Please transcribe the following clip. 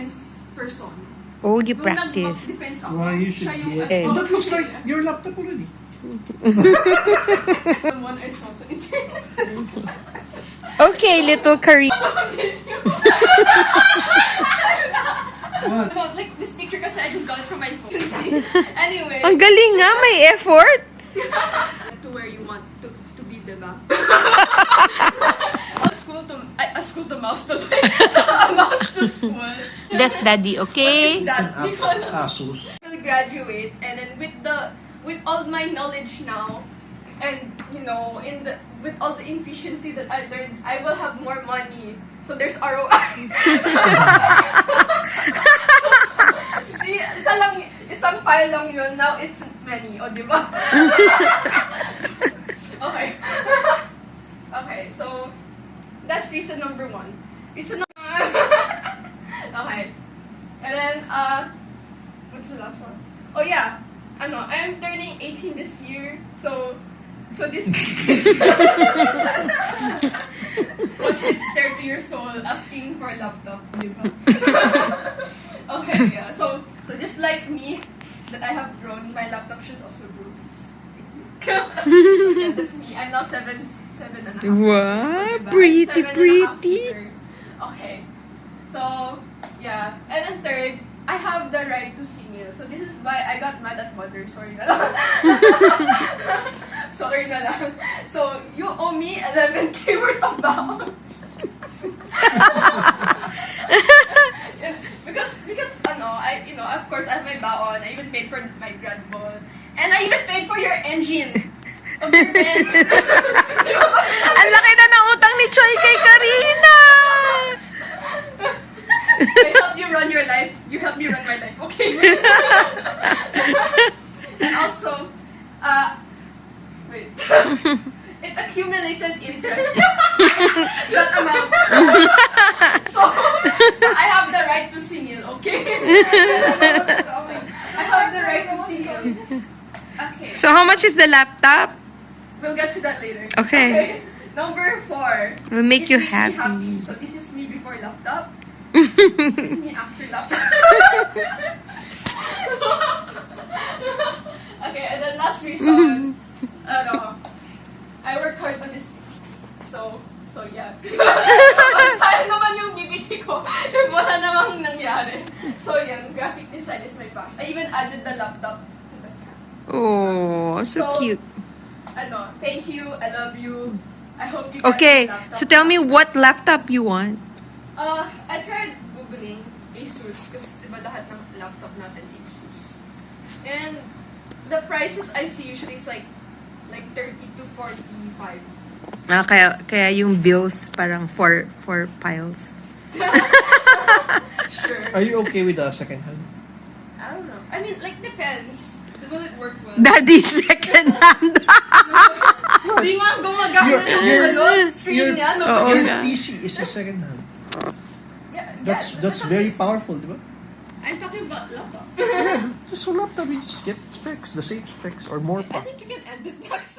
defense person. Oh, you Nung practice. nag-mock defense ako, Why you should siya yung get... Eh. Oh, that looks like your laptop already. the one I saw sa internet. Okay, little Karina. What? No, like this picture kasi I just got it from my phone. See? Anyway, Ang galing nga, may effort. to where you want to be, diba? A school to mouse to a mouse to school. That's daddy, okay? What is that? Because Asus. will graduate, and then with all my knowledge now, and you know, with all the efficiency that I learned, I will have more money. So there's ROI. See, isang pile lang yun. Now it's many, o diba? Okay. Okay, so that's reason number 1. Reason number okay. And then what's the last one? Oh yeah. I am turning 18 this year, so this watch it stare to your soul asking for a laptop, diba? Okay, yeah. So just like me, that I have grown, my laptop should also grow. Yeah, that's me. I'm now 7 and a half. What? Diba? Pretty, 7 and a half pretty. year. Okay. So, yeah. And then third, I have the right to single. So this is why I got mad at mother. Sorry na lang. Sorry na lang. So, you owe me 11K worth of baon. because of course I have my baon. I even paid for my grad ball. And I even paid for your engine of your Benz. Ang laki na ng utang ni Choi kay Karina! I help you run your life. You help me run my life, okay? And also, wait. It accumulated interest. That amount. So I have the right to single, okay? I have the right to single. Okay. So how much is the laptop? We'll get to that later. Okay. Number 4. Will make It you me happy. So this is me before laptop. This is me after laptop. Okay, and then last reason, I worked hard on this. So yeah. Sayang naman yung BBT ko. Wala namang nangyari. So yan, graphic design is my passion. I even added the laptop to the cap. Oh, so So, cute. Thank you, I love you. I hope you Okay, get the laptop. so tell me what laptop you want. I tried googling Asus kasi diba lahat ng laptop natin Asus. And the prices I see usually is like 30 to 45. Kaya yung bills parang four piles. Sure. Are you okay with a second hand? I don't know. I mean, like, depends. Will it work well? Daddy's second hand. Di nga gumagana yung screen niya. No? Oo Your nga. PC is a second hand. Yeah, That's very powerful, di ba? I'm talking about laptop. Just a laptop, you just get specs, the same specs or more I power. think you can end it next.